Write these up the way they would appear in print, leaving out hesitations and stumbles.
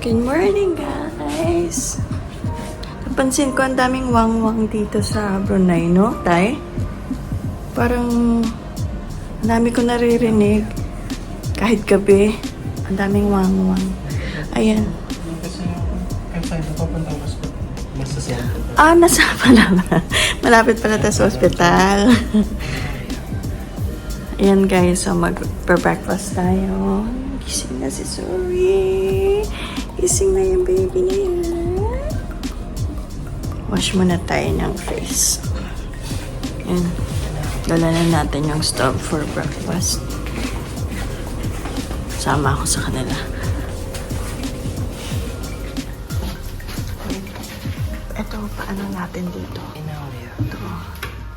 Good morning, guys! Napansin ko ang daming wang-wang dito sa Brunei, no, Tay? Parang ang dami ko naririnig. Kahit gabi, ang daming wang-wang. Ayan. Kasi kahit saan na papuntang hospital, nasa center. Nasa pala. Malapit pala tayo sa hospital. Ayan guys, so mag-breakfast tayo. Gising na si Zoe. Gising na yung baby na yan. Wash muna tayo ng face. Ayan. Dala na natin yung stove for breakfast. Sama ako sa kanila. Ito, paano natin dito? Ito,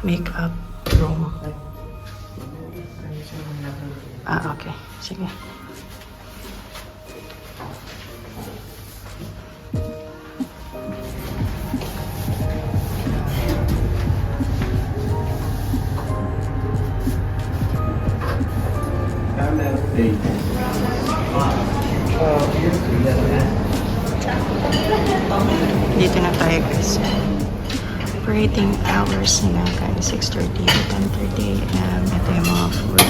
makeup room. Okay. Sige. Dito na tayo guys. Operating hours na guys. 6:30 to 10:30 AM. Ito yung mga food.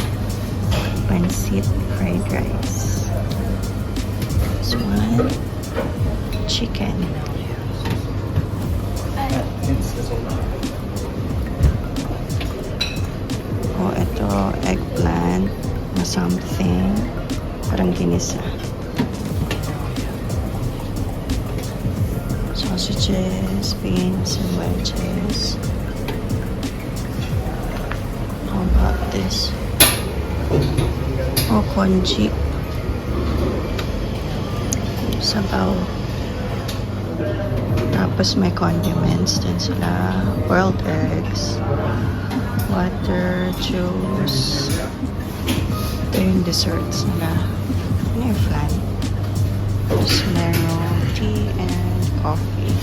Pancit, fried rice. This one, chicken. Ito, eggplant na something. Parang ginisa. Sausages, beans, and wedges. How about this? Congee. Sabaw. Tapos may condiments din sila. Boiled eggs. Water, juice. Ito yung desserts nila. Ano yung flan? Tapos meron tea and coffee.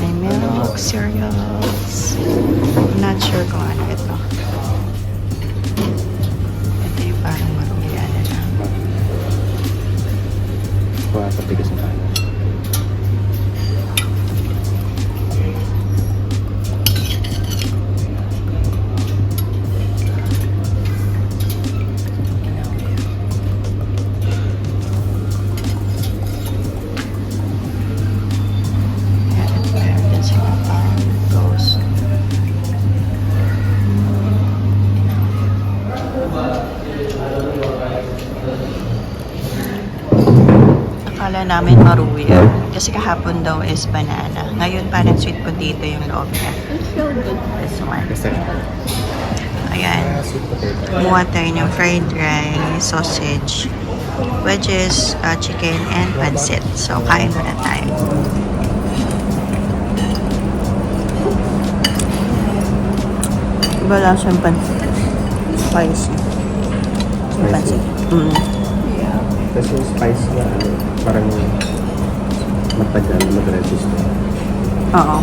May milk, cereals. I'm not sure kung ano ito. Ito yung parang marumian na lang. Kuha sa tigas na tayo. Akala namin maruya. Kasi kahapon daw is banana. Ngayon parang sweet potato yung loob niya. This one. Ayan. Kumuha tayo ng fried rice, sausage, wedges, chicken, and pancit. So, kain muna tayo. Iba lang siyang pancit. Spicy. Yung pancit. Kasi yung spice na parang matagal, mag-resist. Oo.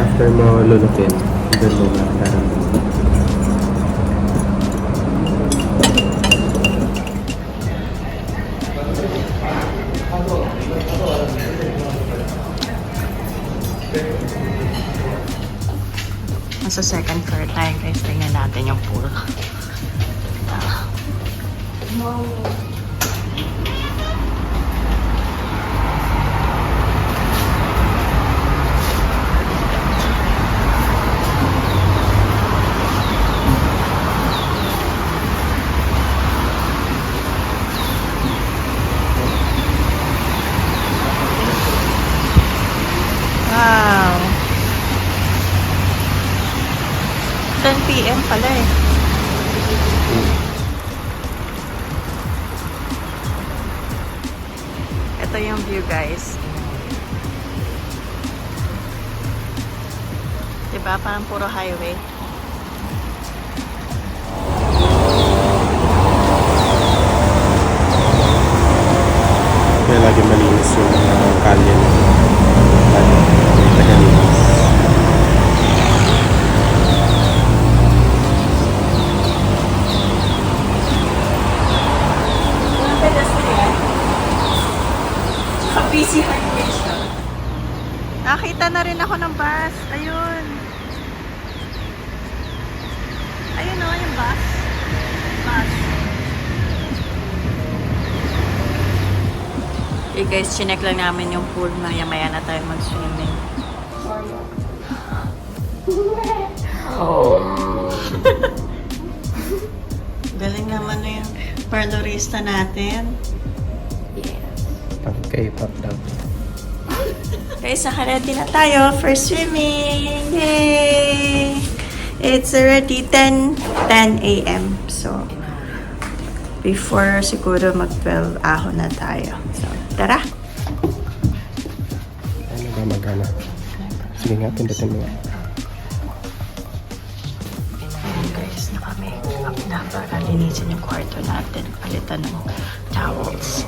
After mo lulukin, doon mo na parang Nasa second floor tayo guys. Tingnan natin yung pool. Wow! 10 PM pala eh. Ito yung view guys. Diba? Parang puro highway. kaya lagi malinis yung kalye. Tagalinis. Nakita na rin ako ng bus. Ayun. Ayun o, yung bus. Bus. Okay guys, chinek lang namin yung pool. Maya-maya na tayo mag-swimming. Oh. Galing naman na yung parlorista natin. Pang K-pop daw. Guys, naka-ready na tayo for swimming! Yay! It's already 10 a.m. So, before siguro mag-12 ahon na tayo. So, tara! Ano ba magana? Sige nga, pindutin mo nga. Guys, naka-make up na para linisin yung kwarto natin. Palitan ng towels.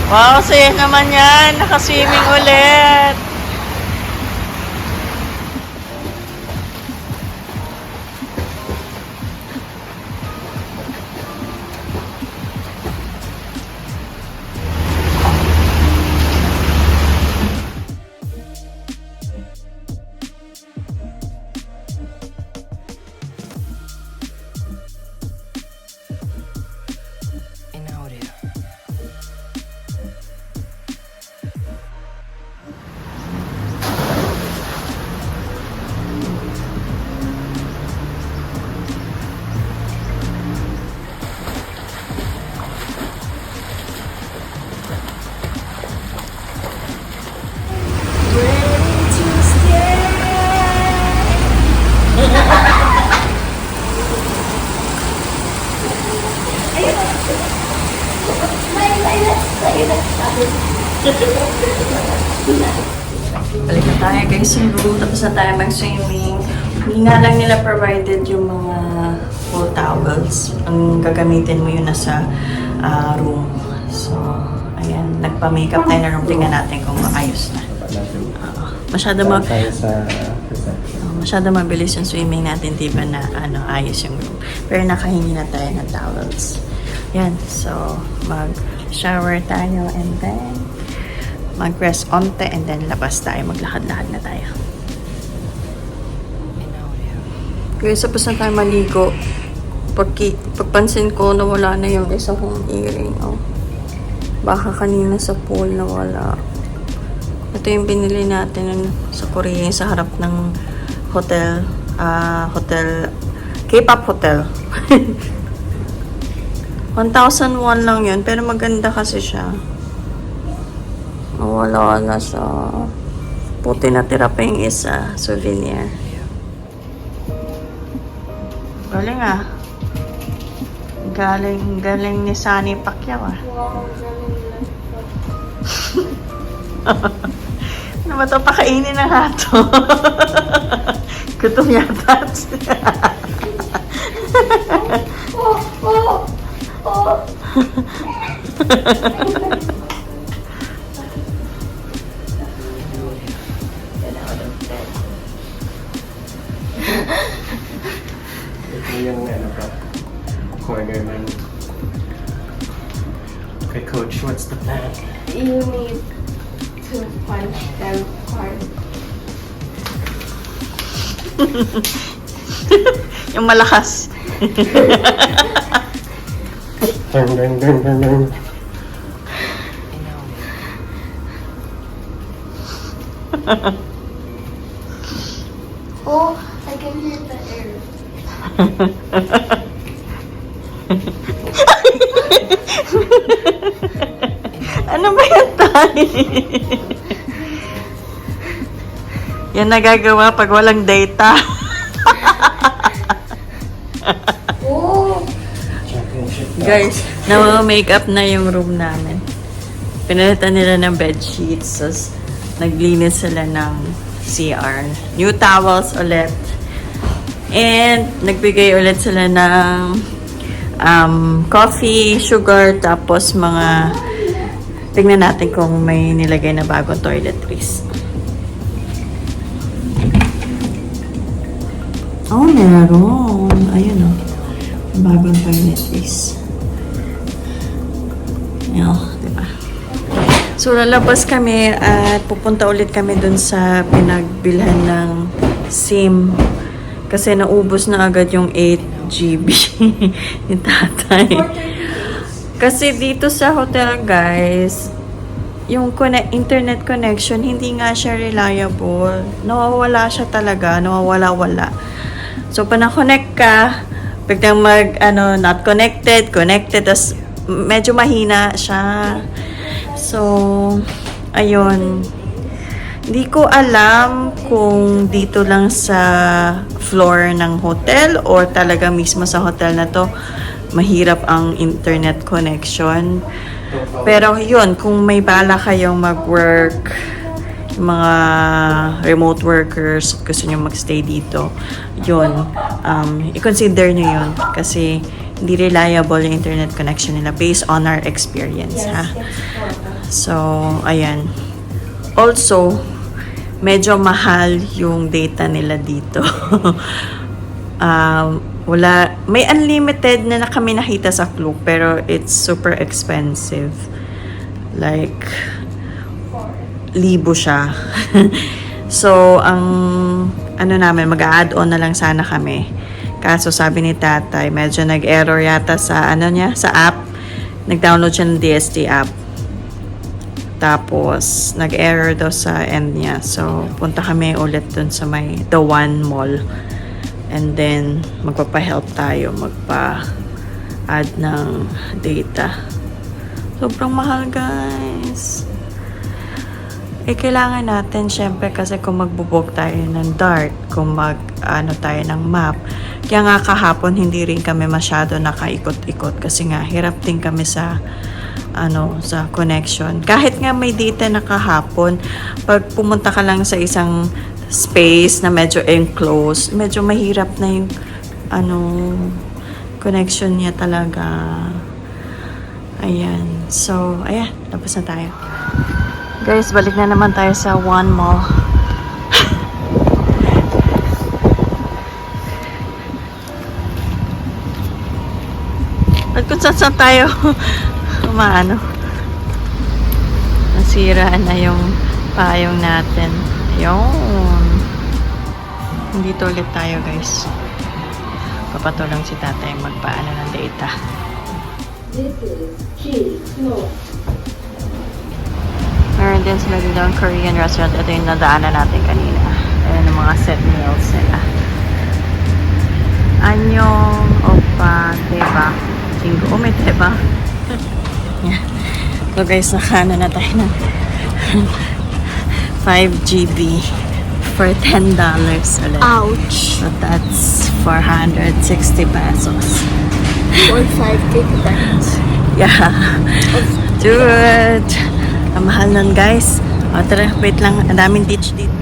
Wow, saya naman yan. Nakaswimming ulit. Balik na tayo guys sa room. Tapos na tayo mag-swimming. Hindi nga lang nila provided yung mga full towels. Ang gagamitin mo yun nasa room. So, ayan. Nagpa-makeup tayo na room. Tingnan natin kung maayos na. Masyado mabilis yung swimming natin, diba na ayos yung room. Pero nakahingi na tayo ng towels. Yan. So, mag-shower tayo and then mag-rest onte and then labas tayo. Maglakad-lakad na tayo. Kaya tapos na tayo maligo. Pagpansin ko, nawala na yung isa kong earring. Oh. Baka kanina sa pool nawala. Ito yung binili natin sa Korea, sa harap ng hotel. K-pop hotel. 1,001 lang yun, pero maganda kasi siya. Wala na siya. Puti na tira pa yung isa. Souvenir. Galing ah. Galing ni Sunny Pacquiao ah. Ano ba ito? Pakainin na nga ito. Gutom yata. Ito yung corner ng okay, coach, what's the plan? You need to punch them hard. Yung malakas. Turn. Oh, I can hear the air. Ano ba yan tayo? Yan nagagawa pag walang data. Oh, Guys, na-makeup na yung room namin. Pinalitan nila ng bed sheets. So, naglinis sila ng CR. New towels ulit. And, nagbigay ulit sila ng coffee, sugar, tapos mga tingnan natin kung may nilagay na bagong toiletries. Oh, meron. Ayun o. Bagong toiletries. Ayun, diba? So, lalabas kami at pupunta ulit kami dun sa pinagbilhan ng SIM. Kasi naubos na agad yung 8 GB ni tatay. Kasi dito sa hotel, guys, yung internet connection, hindi nga siya reliable. Nawawala siya talaga. Nawawala-wala. So, pa na-connect ka, biglang not connected, connected, tas medyo mahina siya. So, ayun. Hindi ko alam kung dito lang sa floor ng hotel or talaga mismo sa hotel na to mahirap ang internet connection. Pero yun, kung may bala kayong mag-work, mga remote workers, gusto nyo magstay dito, yun, i-consider nyo yun kasi hindi reliable yung internet connection nila based on our experience, ha? So, ayan. Also, medyo mahal yung data nila dito. May unlimited na kami nakita sa Klook, pero it's super expensive. Like, libo siya. So, ang namin, mag-add-on na lang sana kami. Kaso sabi ni tatay, medyo nag-error yata sa sa app. Nag-download siya ng DST app. Tapos, nag-error daw sa end niya. So, punta kami ulit dun sa The One Mall. And then, magpapa-help tayo, magpa-add ng data. Sobrang mahal, guys. Kailangan natin, syempre, kasi kung magbubook tayo ng dart, kung tayo ng map. Kaya nga kahapon, hindi rin kami masyado nakaikot-ikot kasi nga, hirap din kami sa connection. Kahit nga may data na kahapon, pag pumunta ka lang sa isang space na medyo enclosed, medyo mahirap na yung connection niya talaga. Ayan. So, ayan. Tapos na tayo. Guys, balik na naman tayo sa One Mall. At kung saan tayo nasira na yung payong natin. Ayun. Dito ulit tayo, guys. Papatulang si tatay magpaano ng data. This is G. No. Meron din sila dito ang Korean restaurant. Ito yung nadaanan natin kanina. Ayan ang mga set meals nila. Anyong, opa, teba. Jingo, may teba. Yeah. So guys, nakano na tayo ng 5 GB for $10 ulit. Ouch. So that's 460 pesos. 1.5 gigabytes. Yeah. Dude. Ang mahal nun, guys. O, tara, wait lang. Ang daming ditch dito.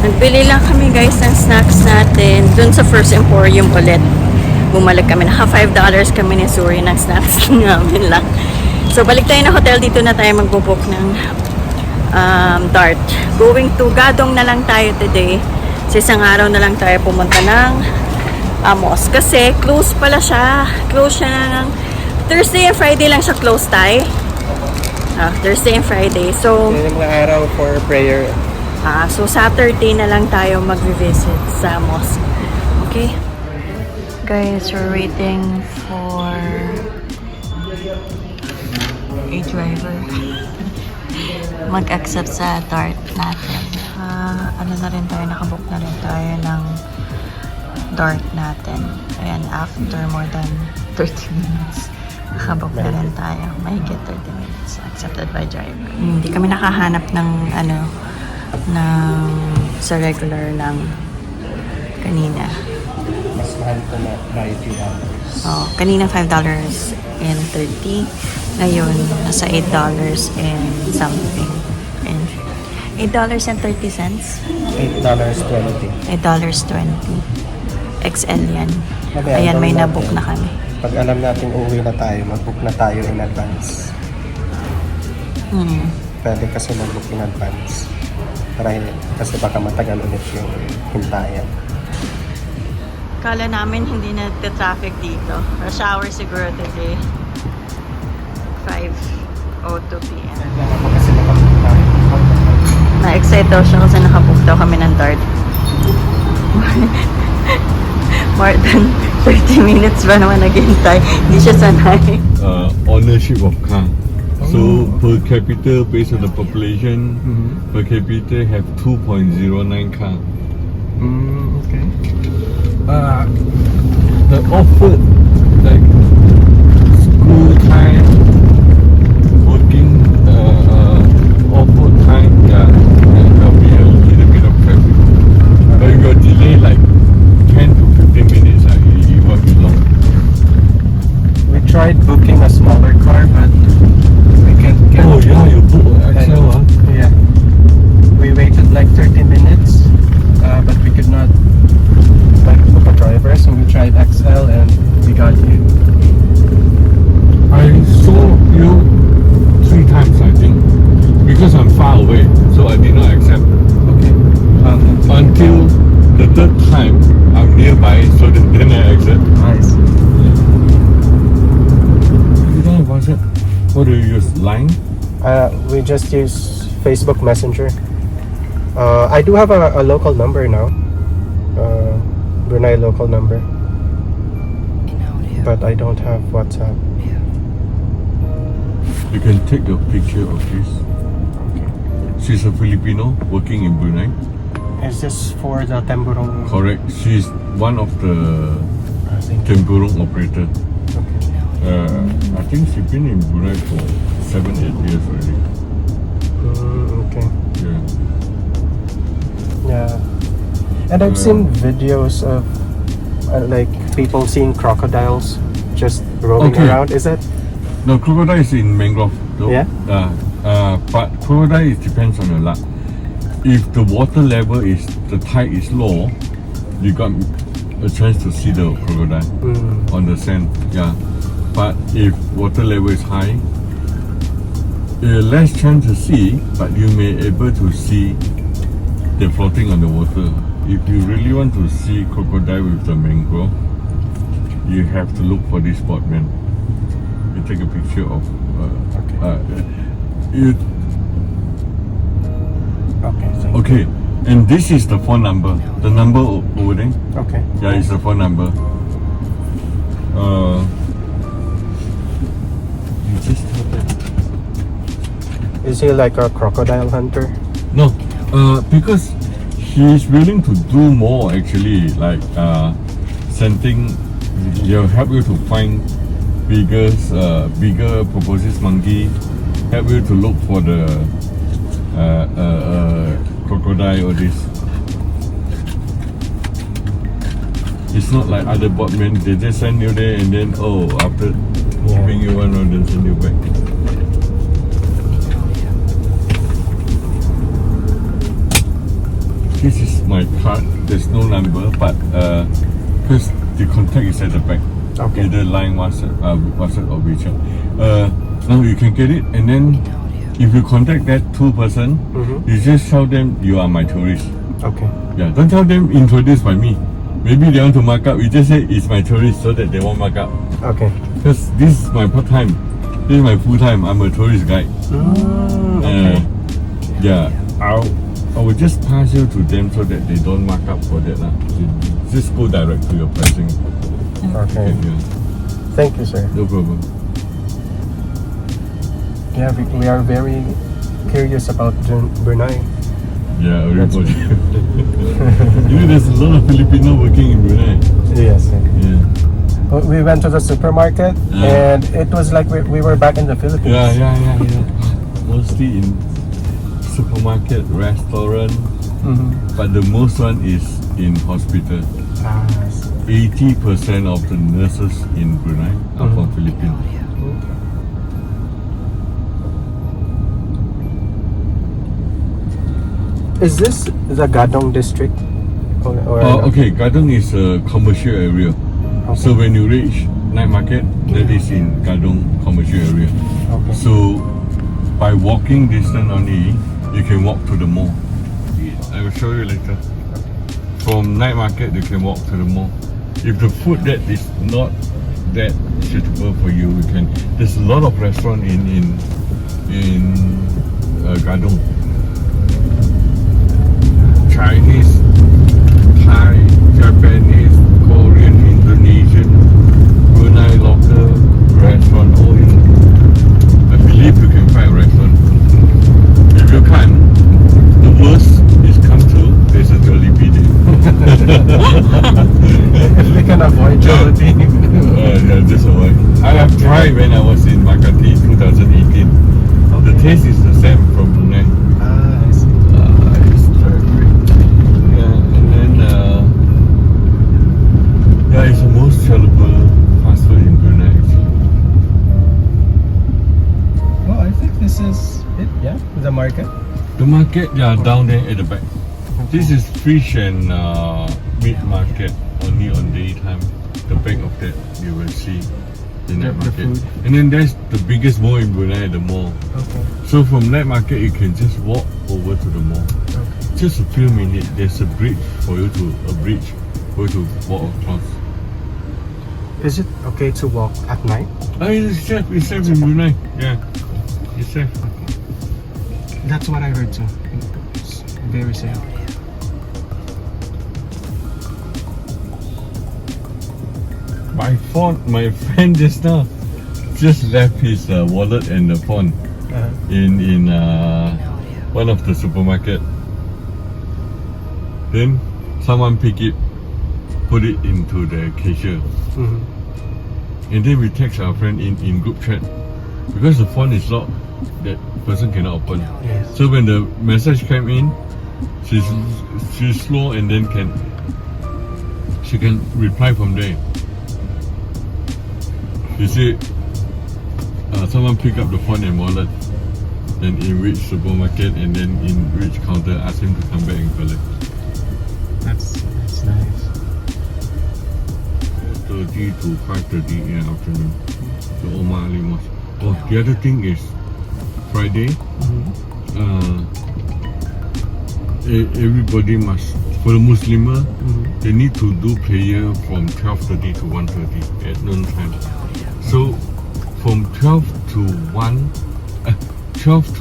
Nagbili lang kami, guys, ng snacks natin. Dun sa First Emporium ulit. Bumalik kami. Naka $5 kami ni Suri ng snacks namin lang. So, balik tayo na hotel. Dito na tayo magbubook ng dart. Going to Gadong na lang tayo today. Sa isang araw na lang tayo pumunta ng Amos. Kasi, close pala siya. Close siya na ng Thursday and Friday lang siya close tayo. Thursday and Friday. So, Yan yung mga araw for prayer. so Saturday na lang tayo mag-visit sa mosque. Okay? Guys, we're waiting for a driver mag-accept sa dart natin. Na rin tayo, nakabook na rin tayo ng dart natin. Ayan, after more than 30 minutes. Nakabook na rin tayo. Mahigit 30 minutes. Accepted by driver. Hindi kami nakahanap ng sa regular lang kanina. Mas mahal ko na by $2. Oh, kanina $5.30. Ngayon, nasa $8 and something. And $8.30. $8.20. $8.20. XL yan. Mamaya, Ayan, may gawin nabook natin. na kami. Pag alam natin uuwi na tayo, mag-book na tayo in advance. Pwede kasi mag-book in advance. Kasi baka matagal ulit yung hintayan. Kala namin hindi na traffic dito. Rush hour siguro today. 5:02 p.m. Kasi nakapunta. Na-excite daw siya kasi nakabook daw kami ng DART. More than 30 minutes ba naman naghintay. Hindi siya sanay. Ownership of car. So per capita, based on the population, per capita have 2.09 car. Okay. The offered like school time, working offered time, there'll be a little bit of traffic. But if you're delayed like 10 to 15 minutes, it won't be long. We tried booking a smaller car, but we can't get. Oh yeah, you book XL, huh? Yeah. We waited like 30 minutes, but we could not like book a driver, so we tried XL and we got you. I saw you 3 times, I think, because I'm far away, so I did not accept. Okay. Until the 3rd time, I'm nearby, so then I accept. Nice. You don't have WhatsApp? What do you use? Line? We just use Facebook Messenger. I do have a local number now. Brunei local number. But I don't have WhatsApp. You can take a picture of this. Okay. She's a Filipino working in Brunei. Is this for the Temburong? Correct. She's one of the Thank you. Tempurung operator. Okay. I think she's been in Brunei for 7-8 years already. Okay. Yeah. Yeah. And I've Yeah. seen videos of like people seeing crocodiles just roaming Okay. around. Is that? No, crocodile is in mangrove. Though. Yeah? But crocodile it depends on your luck. If the water level is, the tide is low, you got a chance to see the crocodile on the sand. Yeah. But if water level is high, less chance to see, but you may able to see they're floating on the water. If you really want to see crocodile with the mangrove, you have to look for this spot, man. You take a picture of. You Okay. Thank okay? And this is the phone number. The number over there. you. Okay. Yeah, it's the phone number. You just tell them. Is he like a crocodile hunter? No, because he's willing to do more actually, like sending, he'll help you to find bigger proboscis monkey, help you to look for the crocodile or this. It's not like other botmen, they just send you there and then after giving you one or then send you back. This is my card. There's no number, but because the contact is at the back. Okay. Either line, WhatsApp or WeChat. Now you can get it, and then if you contact that 2 person, you just tell them you are my tourist. Okay. Yeah, don't tell them introduced by me. Maybe they want to mark up. You just say it's my tourist so that they won't mark up. Okay. Because this is my part time. This is my full time. I'm a tourist guide. Okay. Yeah, I will just pass you to them so that they don't mark up for that. Just go direct to your pricing. Okay. Yeah, Thank you, sir. no problem. Yeah, we are very curious about Brunei. Yeah, everybody. You know, there's a lot of Filipino working in Brunei. Yes, sir. Yeah. We went to the supermarket and it was like we were back in the Philippines. Yeah. Mostly in supermarket, restaurant, but the most one is in hospital. 80% of the nurses in Brunei are from Philippines. Is this the Gadong district? Okay, Gadong is a commercial area. Okay. So when you reach night market, that is in Gadong commercial area. Okay. So by walking distance only, you can walk to the mall. I will show you later. From night market, you can walk to the mall. If the food that is not that suitable for you, you can. There's a lot of restaurant in Gadong. Chinese, Thai, Japanese, Korean, Indonesian, Brunei local restaurant. All in. I believe you can find a restaurant. If you can't, the worst is come to there's a Jollibee there. If we can avoid Jollibee. Yeah, just avoid. I have tried when I was in Makati 2018. The taste is the same from Brunei. I see. It's very great. Yeah, and then yeah, it's the most sellable fast food in Brunei. Actually. Well, I think this is it, yeah? The market? The market, yeah, down there at the back. This is fish and meat market only on daytime. The back of that you will see the night The market. food. And then there's the biggest mall in Brunei, the mall. Okay. So from night market you can just walk over to the mall. Okay. Just a few minutes. There's a bridge for you to walk across. Is it okay to walk at night? It's safe in Brunei. Yeah, it's safe. That's what I heard too. It's very safe. My friend just now just left his wallet and the phone in one of the supermarket. Then someone pick it, put it into the cashier, and then we text our friend in group chat because the phone is locked. That person cannot open. Yes. So when the message came in, she's slow and then she can reply from there. You see, someone pick up the phone and wallet, then in which supermarket and then in which counter, ask him to come back and collect. That's nice. 4:30 to 5:30 in the afternoon. The Omar Ali Mosque. Oh, the other thing is Friday. Everybody must, for the Muslimer, they need to do prayer from 12:30 to 1:30 at noon time. So from 12 to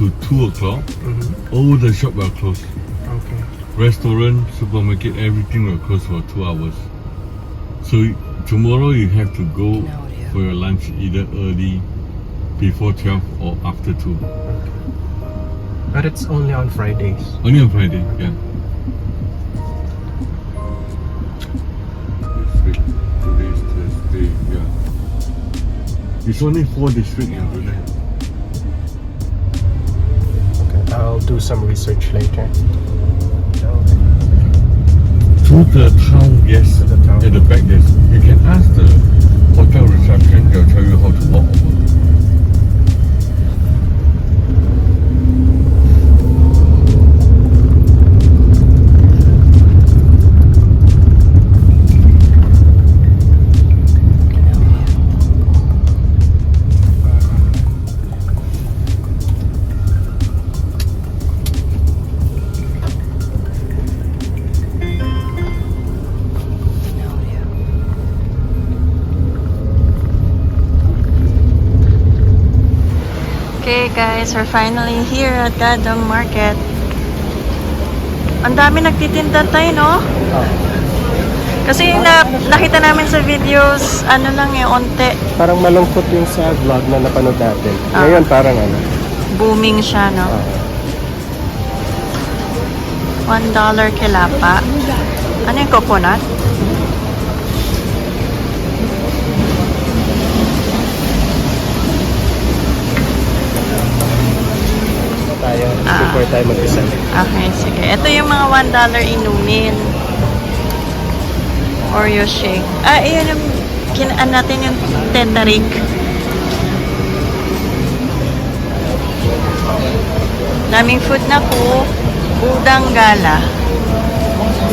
2 o'clock, all the shops are closed. Okay. Restaurant, supermarket, everything will close for 2 hours. So tomorrow you have to go for your lunch either early, before 12 or after 2. But it's only on Fridays. Only on Friday, yeah. This week, today is Thursday, yeah. It's only 4 districts in Brunei. Okay, I'll do some research later. To the town, yes. To the town. At the back, yes. You can ask the hotel reception, they'll tell you how to walk over. Okay guys, we're finally here at Gadong Market. Ang dami nagtitinda tayo, no? Kasi nakita namin sa videos, ano lang onte. Parang malungkot yung sa vlog na napanood natin. Ngayon parang ano. Booming siya, no? $1 kilapa. Ano yung coconut? Before tayo mag-isa. Okay, sige. Ito yung mga $1 inumin. Oreo shake. Iyon yung kinaan natin yung tetarik. Daming food na po. Udang gala.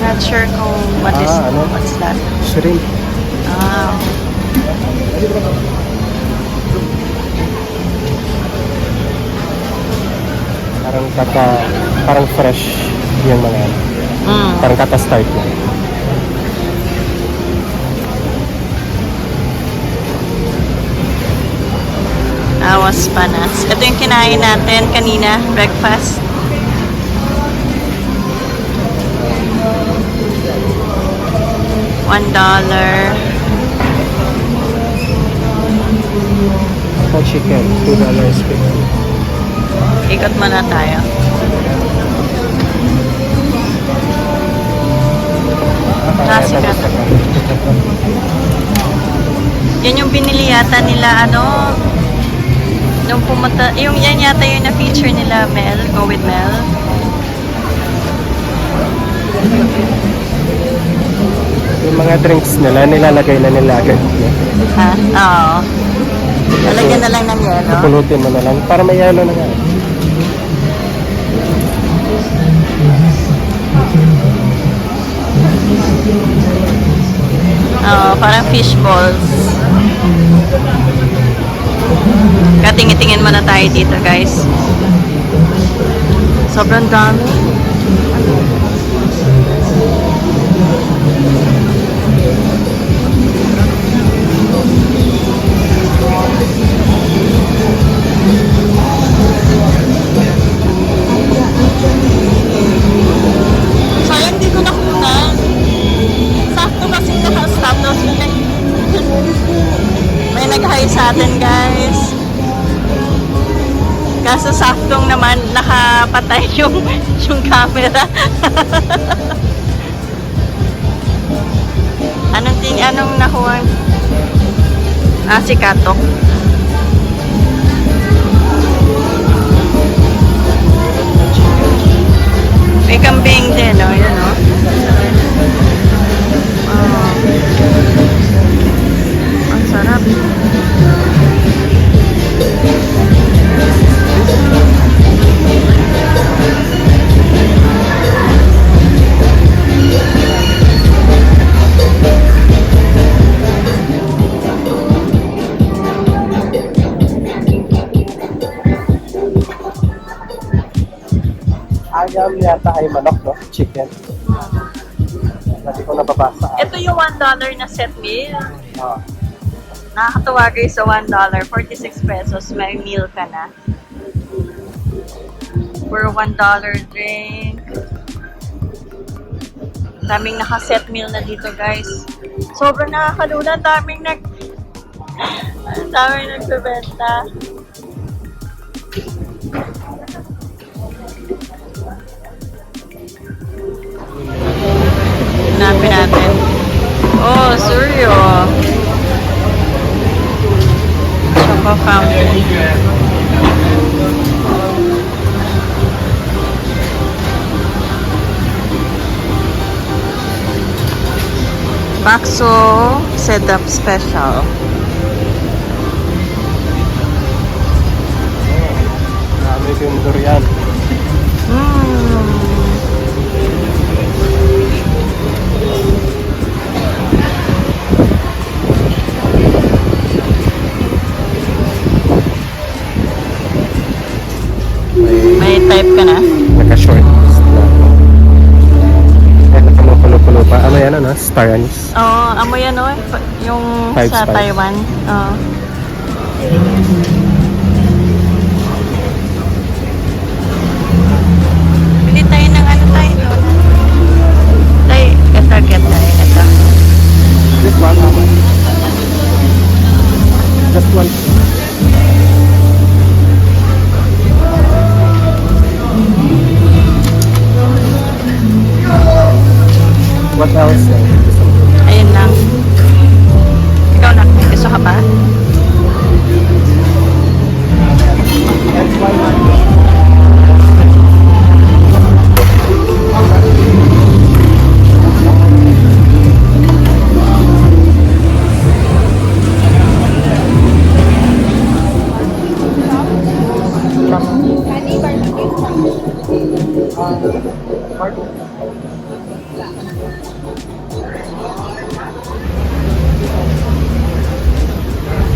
Not sure kung what's that. Shrimp. Parang fresh yung mga Mm. Parang kata-start na. Awas panas. Ito yung kinain natin kanina, breakfast. $1. Ito chicken, $2.50. Ikot muna tayo. Classic. Yan yung binili yata nila, ano, nung pumunta, yung yan yata yung na-feature nila, Mel, Go with Mel. Yung mga drinks nila, nilalagay na nila agad. Ha? Oo. Lalagyan na lang ng yelo. Pulutin mo na lang, para may yelo na nga. Oo, parang fish balls. Katingin-tingin muna tayo dito, guys. Sobrang dami. Sayang di ko nakunan. Sakto kasi naka-stop tapos may nag-hi sa atin, guys. Kaso saktong naman nakapatay yung camera. Anong nakuha? Si Katok. May kambing din, no? Yan, no? Ang sarap. Ayam yata ay manok, no? Chicken. Hindi ko nababasa. Ito yung $1 na set meal. Ah. Nakakatawa guys sa $1, 46 pesos, may meal ka na. For $1 drink. Daming naka-set meal na dito, guys. Sobrang nakakalula, daming nagbebenta. Hanapin natin. Oh, Suryo. Choco fountain. Bakso setup special. Dami yung durian. May type ka na? Naka-short. Pulo-pulo pa. Ano yan, ano? Star anise. Oo, amoy ano, yung Five sa spice. Taiwan. Oo. Bili tayo ng ano tayo doon. Get tayo. Ito. Just one, how much? Just one. What else? Ayun lang. Ikaw na, may gusto ka ba?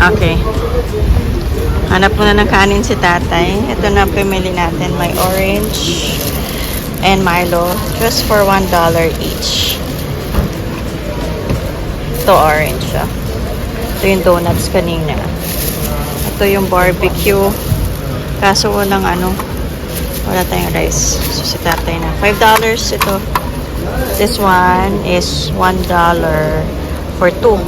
Okay. Hanap muna ng kanin si tatay. Ito na pimili natin. May orange, and Milo just for $1 each. Ito orange siya. Ito yung donuts kanina. Ito yung barbecue. Kaso walang wala tayong rice. So si tatay na. $5 ito. This one is $1 for 2.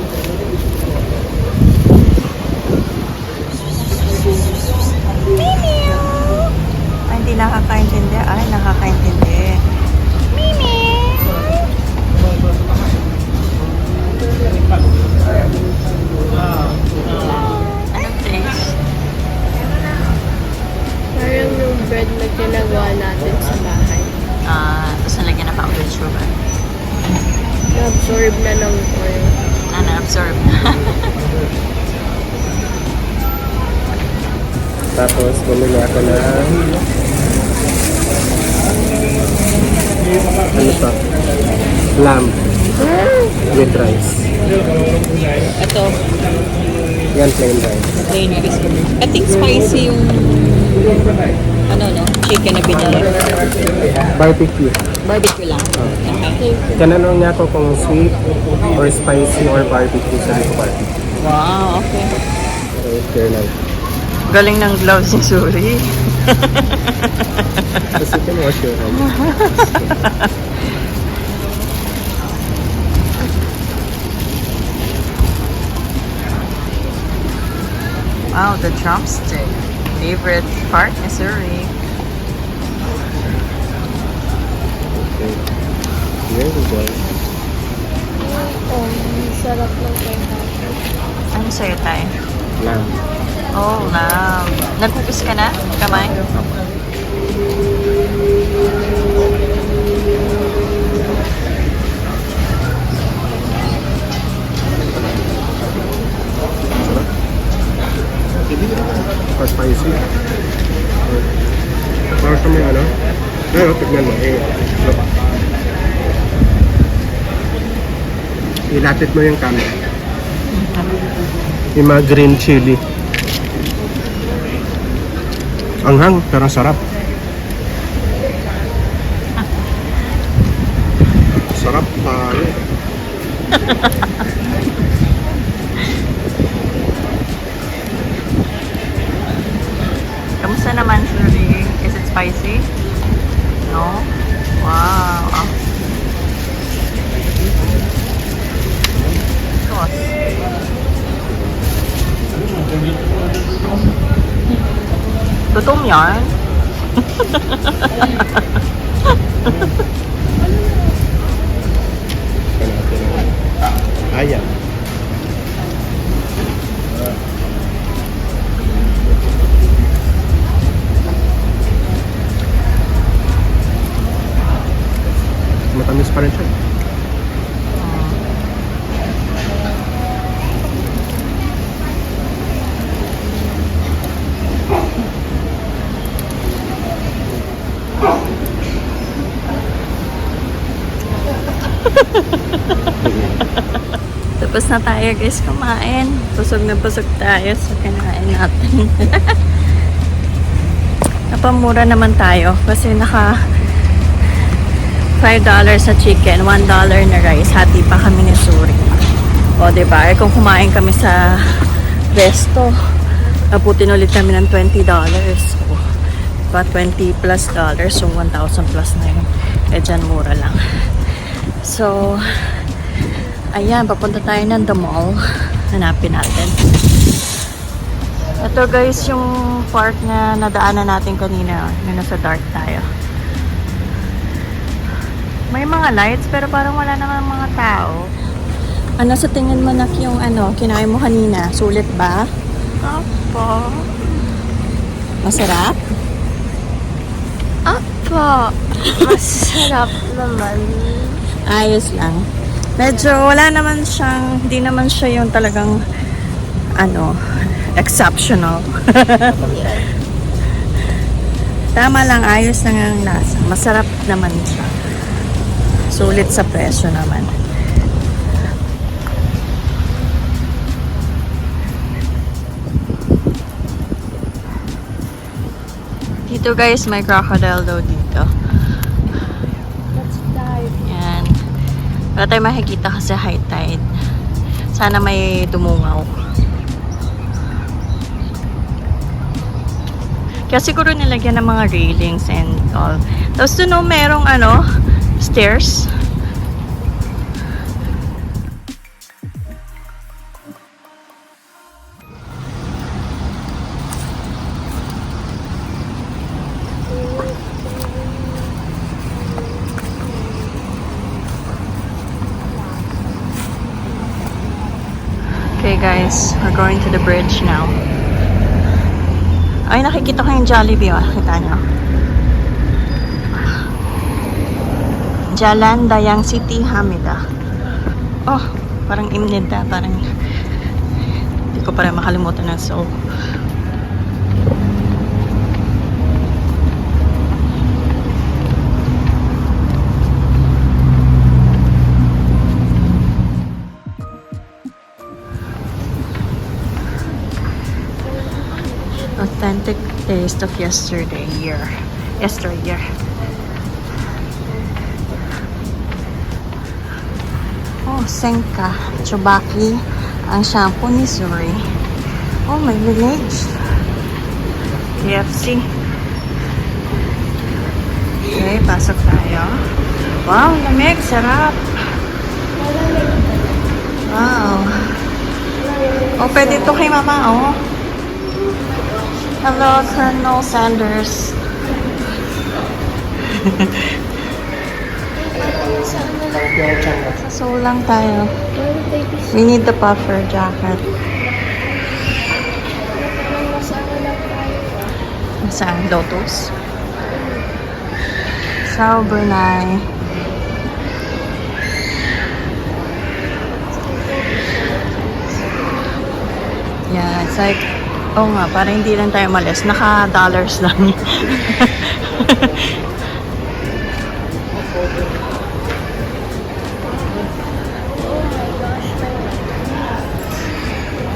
Ay, hindi nakakaintindi. Ay, nakakaintindi. Anong taste? Parang yung bread na ginagawa natin sa bahay. Tapos nalagyan na powdered sugar. Na-absorb na ng oil. Na-absorb. Tapos, bumili ako ng ano to? Lamb with rice. Ito, Yan, plain rice. plain rice. I think spicy yung chicken na binili. Barbecue. Barbecue lang. Okay. Tinanong niya ako kung sweet or spicy or barbecue. Sabi ko barbecue. Wow, okay. So, if you're like, Galing ng gloves ni Suri. just you can wash your hands. Wow, the drumstick. Favorite part ni Suri. Okay. Here we go. Sarap ng kaya. Ano sa'yo tayo? Lamb. Oh, lamb. Nagpupis ka na? Kamay? Pa spicy. Parang sa may pero tignan mo. Look. Ilapit mo yung camera. Yung mga green chili. Anghang, pero sarap. Sarap pare. Kamusta naman, Suri? Is it spicy? No? Wow. Sauce. Gutom yan? Ayan. Matamis pa rin siya. Tapos na tayo guys kumain. Busog na busog tayo sa kinain natin. Napamura naman tayo kasi naka $5 sa chicken, $1 na rice. Hati pa kami ni Suri. O diba? Eh, kung kumain kami sa resto, abutin ulit kami ng $20. So, pa $20 plus dollars. So, 1,000 plus na yun. Eh, dyan mura lang. So, ayan, papunta tayo ng the mall. Hanapin natin. Ito guys, yung park na nadaanan natin kanina. Yung nasa dark tayo. May mga lights, pero parang wala naman mga tao. Ano sa tingin mo, Nak, yung kinain mo kanina? Sulit ba? Opo. Masarap? Opo. Masarap naman. Ayos lang. Medyo wala naman siyang, hindi naman siya yung talagang exceptional. Tama lang, ayos lang ang lasa. Masarap naman siya. Sulit sa presyo naman. Dito guys, may crocodile daw dito. Wala tayong makikita kasi high tide. Sana may dumungaw. Kaya siguro nilagyan ng mga railings and all. Tapos doon merong stairs. Okay guys, we're going to the bridge now. Ay, nakikita ko yung Jollibee, kita nyo. Jalan Dayang Siti Hamida. Oh, parang imnida, parang hindi ko parang makalimutan ng Seoul. Authentic taste of yesteryear. Oh, Senka, Chobaki, ang shampoo ni Suri. Oh, may village. KFC. Okay, pasok tayo. Wow, lamig, sarap. Wow. Oh, pwede ito kay mama, oh. Hello, Colonel Sanders. Sa Seoul lang tayo. We need the puffer jacket. Saan? Lotus? Sao Brunei. Yeah, it's like, oh nga, para hindi lang tayo malis. Naka-dollars lang.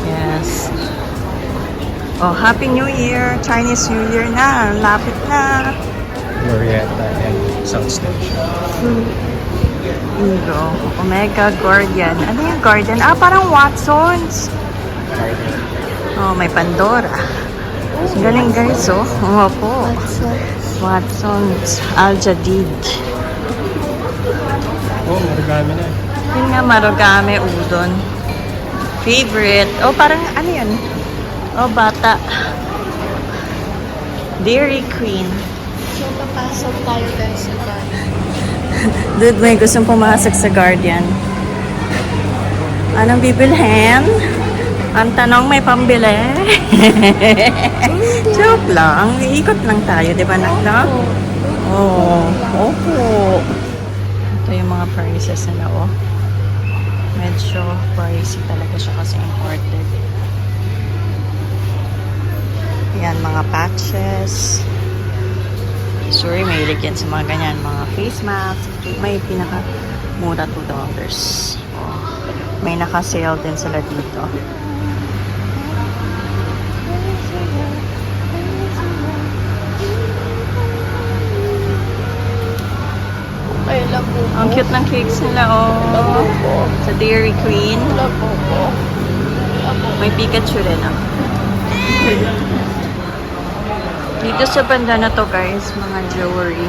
Yes. Oh, Happy New Year! Chinese New Year na. Lapit na. Glorietta and South Station. Ego. Omega Guardian. Ano yung Guardian? Ah, parang Watsons. Oh, may Pandora. Galing guys, oh. Oo po. Watsons. Al Jadid. Oh, marugami na. Yun nga, marugame, udon. Favorite. Oh, parang ano yun? Oh, bata. Dairy Queen. So, papasok tayo guys sa Guardian. Dude, may gustong pumasok sa Guardian. Anong bibilhin? Ang tanong, may pambili? Joke lang. Iikot lang tayo, di ba, nakna? Oo. Opo. Ito yung mga prices nila, oh. Medyo pricey talaga siya kasi imported. Yan, mga patches. Sorry, may yan sa mga ganyan. Mga face mask. May pinaka-mura $2. Oh. May naka-sale din sila dito. Ay, labo po. Ang cute ng cakes nila, oh. Labo po. Sa Dairy Queen. Labo po. May Pikachu rin, ah. Dito sa banda na to, guys, mga jewelry.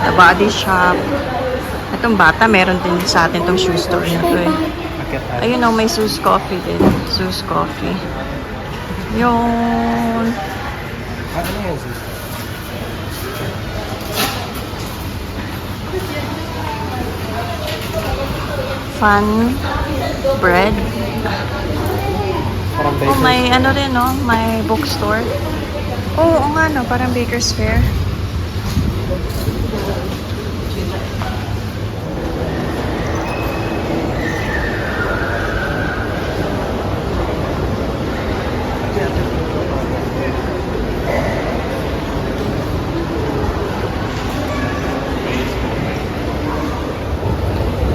The Body Shop. Itong bata, meron din sa atin tong shoe store na to, eh. Ayun, oh, may Sue's Coffee din. Sue's Coffee. Yun. Ano yan, sis? Fun bread. Parang Oh, may ano rin, no? May bookstore. Oo, oo nga, no? Parang Baker's Fair.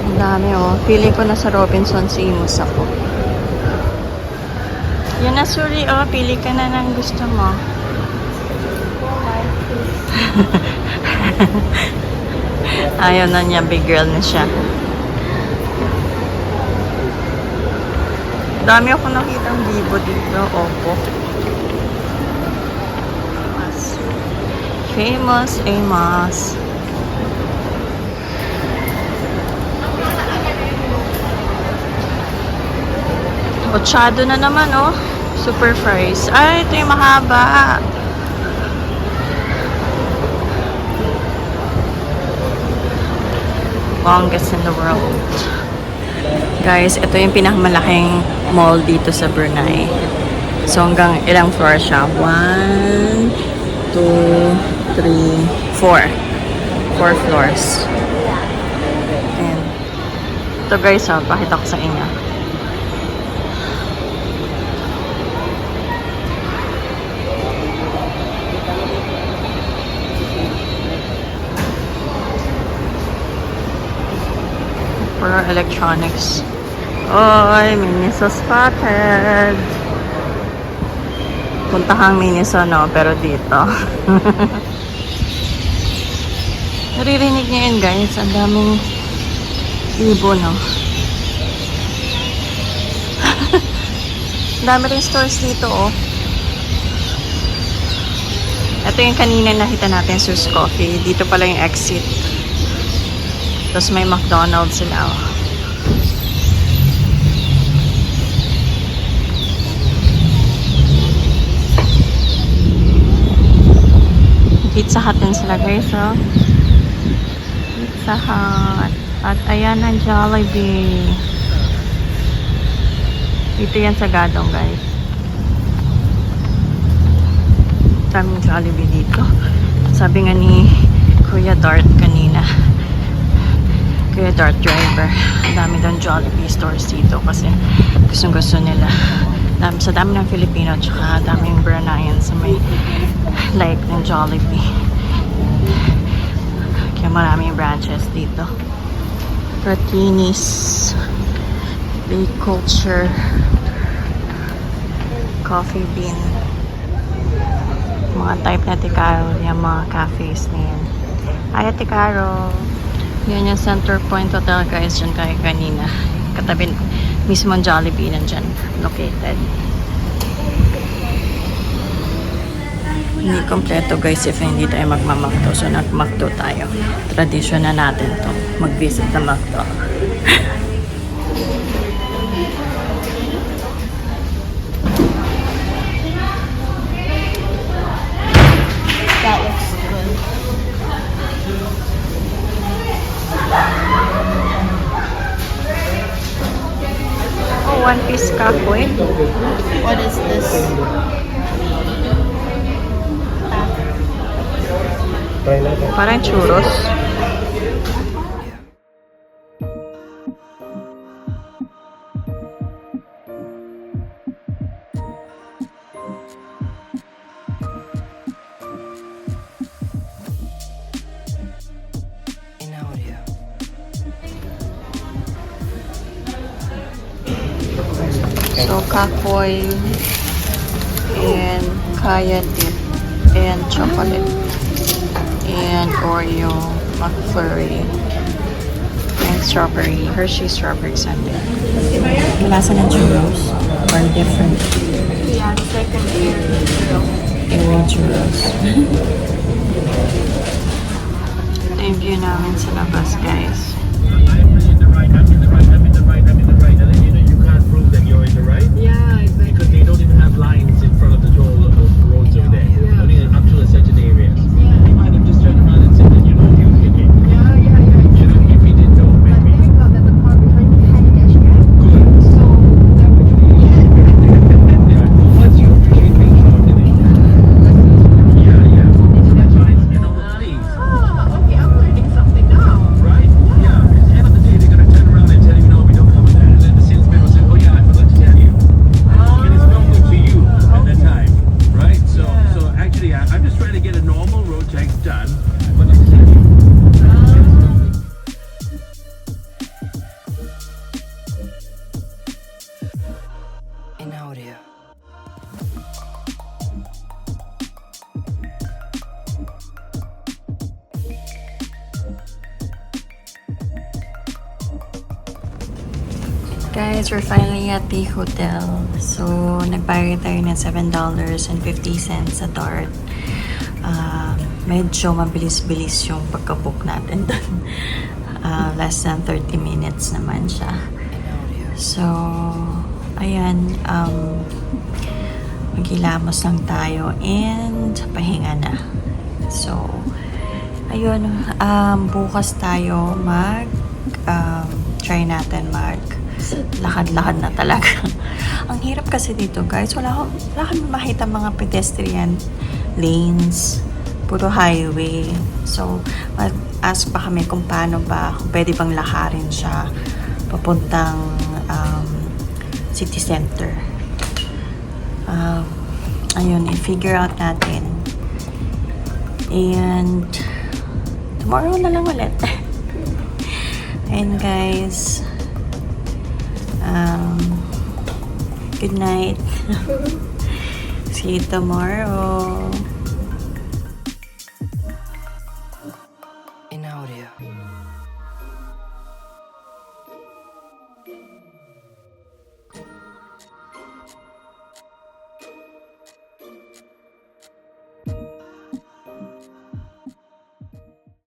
Ang dami, oh. Pili ko na sa Robinson's Imus ako. Yun na, Suri, oh. Pili ka na ng gusto mo. Ayaw na niya, big girl na siya. Dami ako nakitang bibo dito. Opo. Famous Amos. Ochado na naman, oh. Super fries. Ay, ito yung mahaba. Longest in the world. Guys, ito yung pinakamalaking mall dito sa Brunei. So, hanggang ilang floor siya? 1, 2, 3, 4. 4 floors. Ayan. Ito guys, pakita ko sa inyo. For electronics. Oy, Miniso spotted. Puntahang Miniso, no? Pero dito. Naririnig niyo yun, guys. Ang daming ibo, no? Ang dami rin stores dito, oh. Ito yung kanina nakita natin, Sus Coffee. Dito pala yung exit. Tapos may McDonald's sila. Pizza Hut din sila guys, oh. Pizza Hut. At ayan ang Jollibee. Dito yan sa Gadong, guys. Daming Jollibee dito. Sabi nga ni Kuya Dart kanina, Kuya Dart driver, ang dami doon Jollibee stores dito kasi gustong-gusto nila. Sa dami ng Filipino, tsaka daming Bruneian sa may like ng Jollibee. Kaya maraming branches dito. Ratinis, Big Culture, Coffee Bean, mga type na Tikaro, yung mga cafes na yan. Ay, Tikaro. Yan yung Center Point Hotel, guys, dyan kayo kanina. Katabi mismo ang Jollibee nandyan located. Hindi kompleto, guys, if hindi tayo magmamakto. So, nagmakto tayo. Tradisyon na natin to. Mag-visit na makto. That looks good. Oh, one piece kakoy. What is this? Try natin. Parang churros. So, kakoy and kaya dip and chocolate and Oreo, McFlurry and strawberry, Hershey strawberry sundae. Lasa ng churros or different? Yeah, it's like an Oreo churros. Ito yung view namin sa labas, guys. I'm in the right, I'm in the right, I'm in the right, I'm in the right. And then you can't prove that you're in the right. Yeah, exactly. Because they don't even have lines in front of the toll roads over there. Yeah. Only up to a certain areas. Yeah. They might have just turned around and said that you know you hit it. Yeah, yeah, yeah. You know, if he didn't know, But maybe. thank God that the car behind me had a dash cam. Good. So that would Once you appreciate being short today. Yeah, yeah. That's right. You know what, please. Oh, okay, I'm learning something now. Right? Yeah. Guys, we're finally at the hotel. So, nagbayad tayo ng $7.50 sa Dart. Medyo mabilis-bilis yung pagka-book natin doon. Less than 30 minutes naman siya. So, ayan. Maghilamos lang tayo and pahinga na. So, ayun. Bukas tayo try natin lakad-lakad na talaga. Ang hirap kasi dito, guys. Wala kami makita mga pedestrian lanes. Puro highway. So, mag-ask pa kami kung paano ba, kung pwede bang lakarin siya papuntang city center. Ayun, i-figure out natin. And, tomorrow na lang ulit. And guys, good night. See you tomorrow.